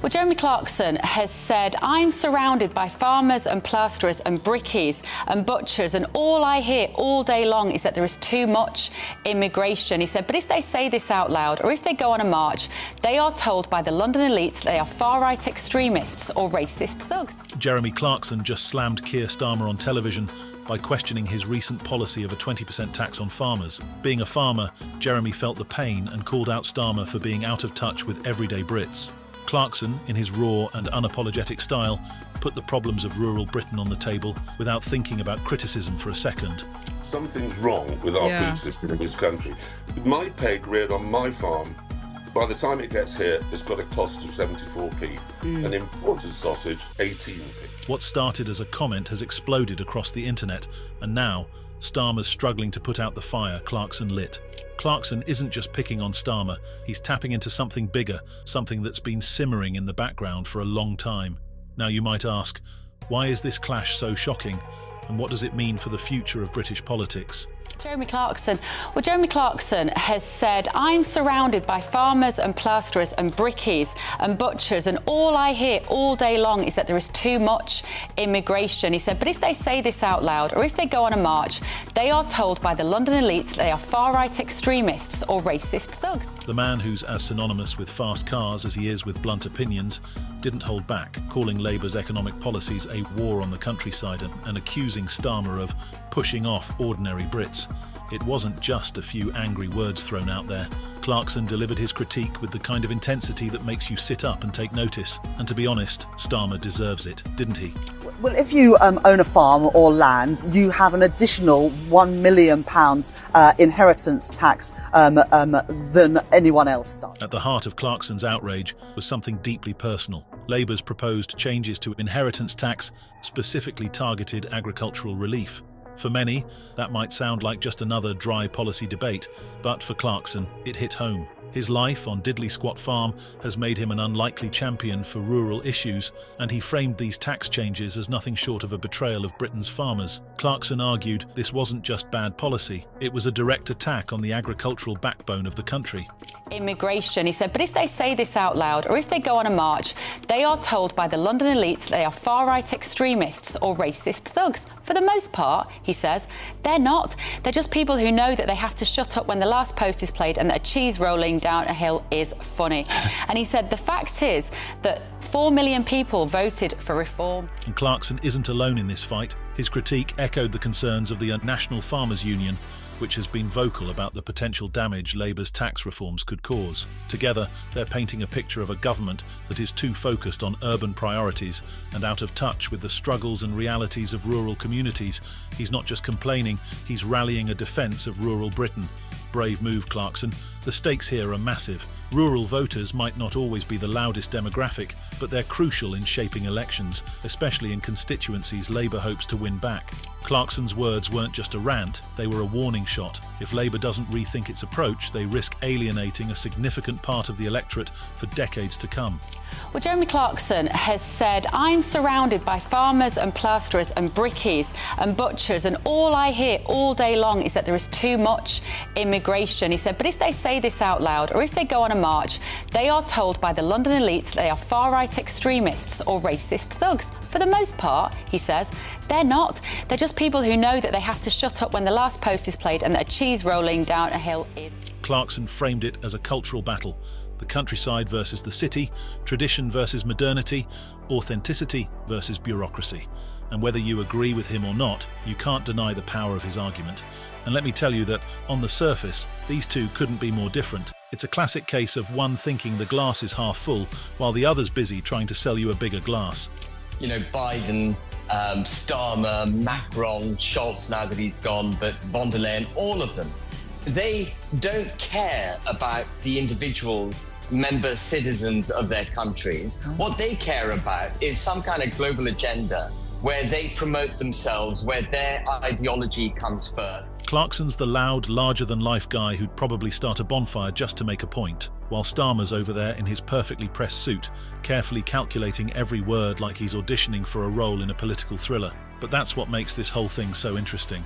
Well, Jeremy Clarkson has said, I'm surrounded by farmers and plasterers and brickies and butchers, and all I hear all day long is that there is too much immigration. He said, but if they say this out loud or if they go on a march, they are told by the London elite that they are far-right extremists or racist thugs. Jeremy Clarkson just slammed Keir Starmer on television by questioning his recent policy of a 20% tax on farmers. Being a farmer, Jeremy felt the pain and called out Starmer for being out of touch with everyday Brits. Clarkson, in his raw and unapologetic style, put the problems of rural Britain on the table without thinking about criticism for a second. Something's wrong with our food system in this country. My pig reared on my farm, by the time it gets here, it's got a cost of 74p, and imported sausage, 18p. What started as a comment has exploded across the internet, and now Starmer's struggling to put out the fire Clarkson lit. Clarkson isn't just picking on Starmer, he's tapping into something bigger, something that's been simmering in the background for a long time. Now you might ask, why is this clash so shocking, and what does it mean for the future of British politics? Jeremy Clarkson. Well, Jeremy Clarkson has said, I'm surrounded by farmers and plasterers and brickies and butchers, and all I hear all day long is that there is too much immigration. He said, but if they say this out loud or if they go on a march, they are told by the London elite that they are far-right extremists or racist thugs. The man who's as synonymous with fast cars as he is with blunt opinions didn't hold back, calling Labour's economic policies a war on the countryside and accusing Starmer of pushing off ordinary Brits. It wasn't just a few angry words thrown out there. Clarkson delivered his critique with the kind of intensity that makes you sit up and take notice. And to be honest, Starmer deserves it, didn't he? Well, if you own a farm or land, you have an additional £1 million inheritance tax than anyone else does. At the heart of Clarkson's outrage was something deeply personal. Labour's proposed changes to inheritance tax specifically targeted agricultural relief. For many, that might sound like just another dry policy debate, but for Clarkson, it hit home. His life on Diddley Squat Farm has made him an unlikely champion for rural issues, and he framed these tax changes as nothing short of a betrayal of Britain's farmers. Clarkson argued this wasn't just bad policy, it was a direct attack on the agricultural backbone of the country. Immigration, he said, but if they say this out loud or if they go on a march, they are told by the London elite that they are far-right extremists or racist thugs. For the most part, he says, they're not. They're just people who know that they have to shut up when the last post is played and that a cheese rolling down a hill is funny. And he said the fact is that 4 million people voted for reform. And Clarkson isn't alone in this fight. His critique echoed the concerns of the National Farmers Union, which has been vocal about the potential damage Labour's tax reforms could cause. Together, they're painting a picture of a government that is too focused on urban priorities and out of touch with the struggles and realities of rural communities. He's not just complaining, he's rallying a defence of rural Britain. Brave move, Clarkson. The stakes here are massive. Rural voters might not always be the loudest demographic, but they're crucial in shaping elections, especially in constituencies Labour hopes to win back. Clarkson's words weren't just a rant, they were a warning shot. If Labour doesn't rethink its approach, they risk alienating a significant part of the electorate for decades to come. Well, Jeremy Clarkson has said, I'm surrounded by farmers and plasterers and brickies and butchers, and all I hear all day long is that there is too much immigration. He said, but if they say this out loud or if they go on a march, they are told by the London elite that they are far-right extremists or racist thugs. For the most part, he says, they're not. They're just people who know that they have to shut up when the last post is played and that a cheese rolling down a hill is. Clarkson framed it as a cultural battle. The countryside versus the city, tradition versus modernity, authenticity versus bureaucracy. And whether you agree with him or not, you can't deny the power of his argument. And let me tell you that, on the surface, these two couldn't be more different. It's a classic case of one thinking the glass is half full, while the other's busy trying to sell you a bigger glass. You know, Biden, Starmer, Macron, Scholz now that he's gone, but von der Leyen, all of them, they don't care about the individual member citizens of their countries. What they care about is some kind of global agenda where they promote themselves, where their ideology comes first. Clarkson's the loud, larger-than-life guy who'd probably start a bonfire just to make a point, while Starmer's over there in his perfectly pressed suit, carefully calculating every word like he's auditioning for a role in a political thriller. But that's what makes this whole thing so interesting.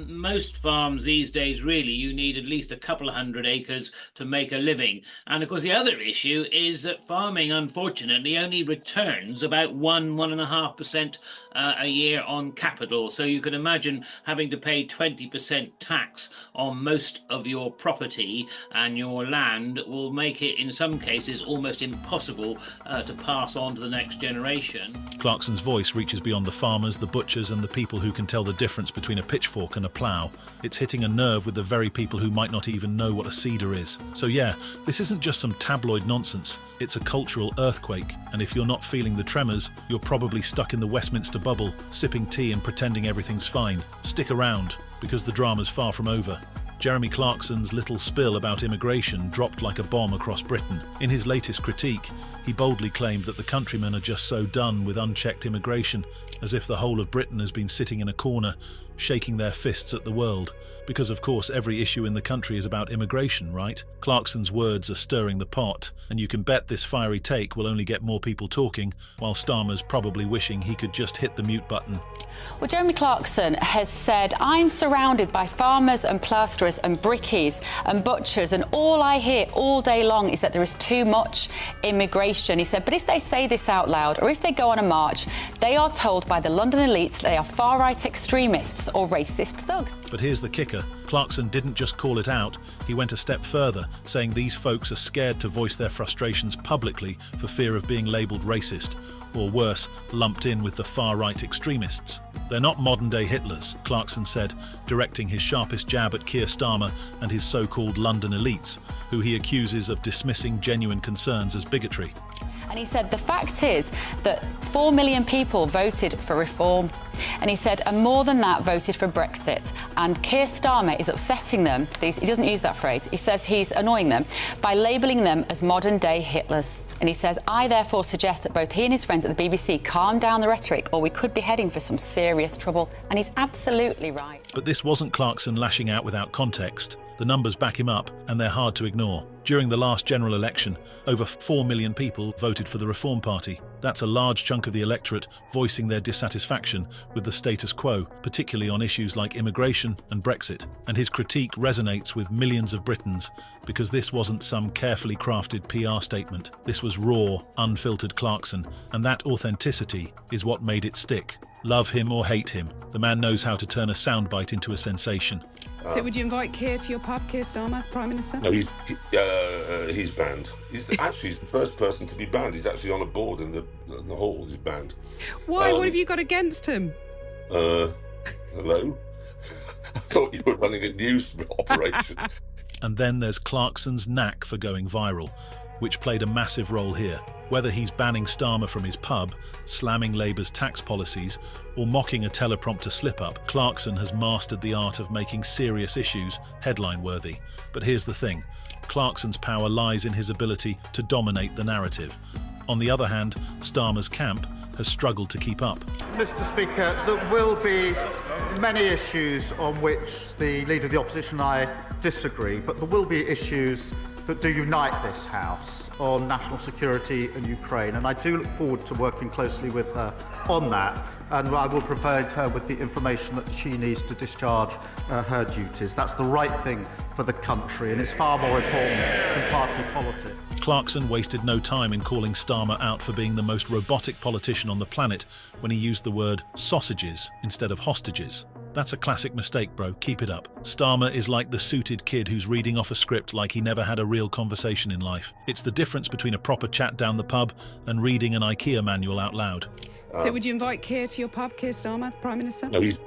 Most farms these days, really, you need at least a couple of hundred acres to make a living. And of course, the other issue is that farming, unfortunately, only returns about 1.5% a year on capital. So you can imagine having to pay 20% tax on most of your property, and your land will make it, in some cases, almost impossible to pass on to the next generation. Clarkson's voice reaches beyond the farmers, the butchers, and the people who can tell the difference between a pitchfork and a plough. It's hitting a nerve with the very people who might not even know what a cedar is. So yeah, this isn't just some tabloid nonsense, it's a cultural earthquake, and if you're not feeling the tremors, you're probably stuck in the Westminster bubble, sipping tea and pretending everything's fine. Stick around, because the drama's far from over. Jeremy Clarkson's little spill about immigration dropped like a bomb across Britain. In his latest critique, he boldly claimed that the countrymen are just so done with unchecked immigration, as if the whole of Britain has been sitting in a corner, shaking their fists at the world. Because of course every issue in the country is about immigration, right? Clarkson's words are stirring the pot, and you can bet this fiery take will only get more people talking, while Starmer's probably wishing he could just hit the mute button. Well, Jeremy Clarkson has said, I'm surrounded by farmers and plasterers and brickies and butchers, and all I hear all day long is that there is too much immigration. He said, but if they say this out loud, or if they go on a march, they are told by the London elite that they are far-right extremists or racist thugs. But here's the kicker. Clarkson didn't just call it out, he went a step further, saying these folks are scared to voice their frustrations publicly for fear of being labelled racist, or worse, lumped in with the far-right extremists. They're not modern-day Hitlers, Clarkson said, directing his sharpest jab at Keir Starmer and his so-called London elites, who he accuses of dismissing genuine concerns as bigotry. And he said, the fact is that 4 million people voted for reform. And he said, and more than that voted for Brexit. And Keir Starmer is upsetting them, he doesn't use that phrase, he says he's annoying them, by labelling them as modern-day Hitlers. And he says, I therefore suggest that both he and his friends at the BBC calm down the rhetoric, or we could be heading for some serious trouble. And he's absolutely right. But this wasn't Clarkson lashing out without context. The numbers back him up, and they're hard to ignore. During the last general election, over 4 million people voted for the Reform Party. That's a large chunk of the electorate voicing their dissatisfaction with the status quo, particularly on issues like immigration and Brexit. And his critique resonates with millions of Britons, because this wasn't some carefully crafted PR statement. This was raw, unfiltered Clarkson, and that authenticity is what made it stick. Love him or hate him, the man knows how to turn a soundbite into a sensation. So would you invite Keir to your pub, Keir Starmer, Prime Minister? No, he's banned. He's the first person to be banned. He's actually on a board in the hall. He's banned. Why? What have you got against him? Hello? I thought you were running a news operation. And then there's Clarkson's knack for going viral, which played a massive role here. Whether he's banning Starmer from his pub, slamming Labour's tax policies, or mocking a teleprompter slip-up, Clarkson has mastered the art of making serious issues headline-worthy. But here's the thing. Clarkson's power lies in his ability to dominate the narrative. On the other hand, Starmer's camp has struggled to keep up. Mr. Speaker, there will be many issues on which the Leader of the Opposition and I disagree, but there will be issues that do unite this House on national security and Ukraine, and I do look forward to working closely with her on that, and I will provide her with the information that she needs to discharge her duties. That's the right thing for the country, and it's far more important than party politics. Clarkson wasted no time in calling Starmer out for being the most robotic politician on the planet when he used the word sausages instead of hostages. That's a classic mistake, bro. Keep it up. Starmer is like the suited kid who's reading off a script like he never had a real conversation in life. It's the difference between a proper chat down the pub and reading an IKEA manual out loud. So would you invite Keir to your pub, Keir Starmer, Prime Minister? No, he's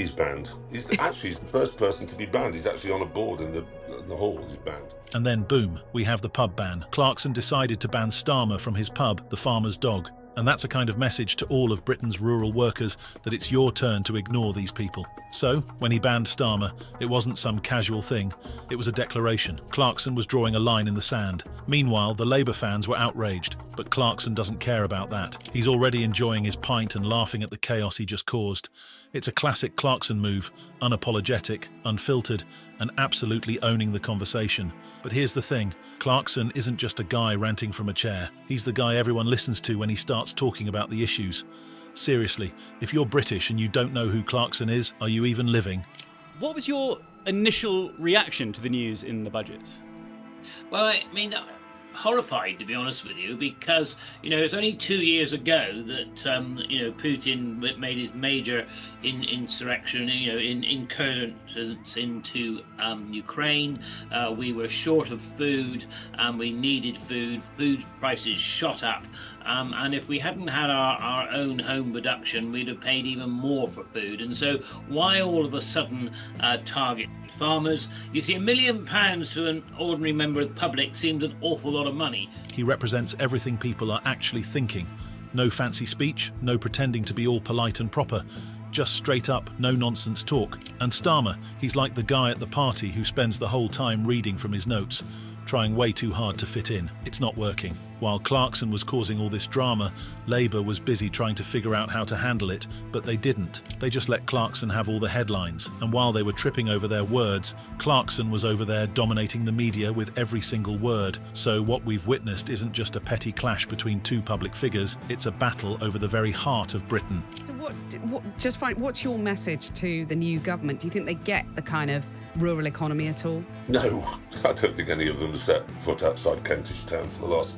banned. He's the first person to be banned. He's actually on a board in the hall. He's banned. And then, boom, we have the pub ban. Clarkson decided to ban Starmer from his pub, the Farmer's Dog. And that's a kind of message to all of Britain's rural workers that it's your turn to ignore these people. So, when he banned Starmer, it wasn't some casual thing, it was a declaration. Clarkson was drawing a line in the sand. Meanwhile, the Labour fans were outraged, but Clarkson doesn't care about that. He's already enjoying his pint and laughing at the chaos he just caused. It's a classic Clarkson move, unapologetic, unfiltered, and absolutely owning the conversation. But here's the thing, Clarkson isn't just a guy ranting from a chair. He's the guy everyone listens to when he starts talking about the issues. Seriously, if you're British and you don't know who Clarkson is, are you even living? What was your initial reaction to the news in the budget? Well, I mean, horrified, to be honest with you, because, it's only 2 years ago that, Putin made his major insurrection, incursions into Ukraine. We were short of food and we needed food. Food prices shot up. And if we hadn't had our own home production, we'd have paid even more for food. And so why all of a sudden target farmers? You see, £1 million to an ordinary member of the public seems an awful lot of money. He represents everything people are actually thinking. No fancy speech, no pretending to be all polite and proper. Just straight up, no nonsense talk. And Starmer, he's like the guy at the party who spends the whole time reading from his notes, trying way too hard to fit in. It's not working. While Clarkson was causing all this drama, Labour was busy trying to figure out how to handle it, but they didn't. They just let Clarkson have all the headlines, and while they were tripping over their words, Clarkson was over there dominating the media with every single word. So what we've witnessed isn't just a petty clash between two public figures, it's a battle over the very heart of Britain. So what's your message to the new government? Do you think they get the kind of rural economy at all? No, I don't think any of them have set foot outside Kentish Town for the last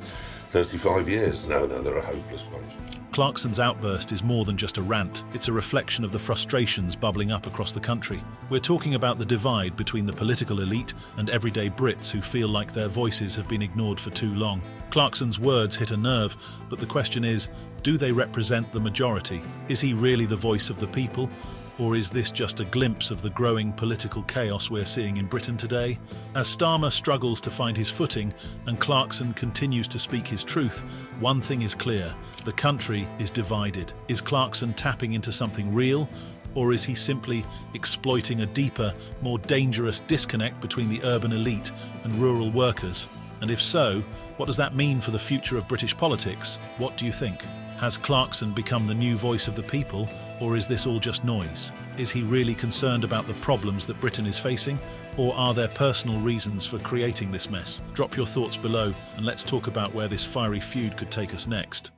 35 years. No, they're a hopeless bunch. Clarkson's outburst is more than just a rant. It's a reflection of the frustrations bubbling up across the country. We're talking about the divide between the political elite and everyday Brits who feel like their voices have been ignored for too long. Clarkson's words hit a nerve, but the question is, do they represent the majority? Is he really the voice of the people? Or is this just a glimpse of the growing political chaos we're seeing in Britain today? As Starmer struggles to find his footing and Clarkson continues to speak his truth, one thing is clear: the country is divided. Is Clarkson tapping into something real, or is he simply exploiting a deeper, more dangerous disconnect between the urban elite and rural workers? And if so, what does that mean for the future of British politics? What do you think? Has Clarkson become the new voice of the people, or is this all just noise? Is he really concerned about the problems that Britain is facing, or are there personal reasons for creating this mess? Drop your thoughts below and let's talk about where this fiery feud could take us next.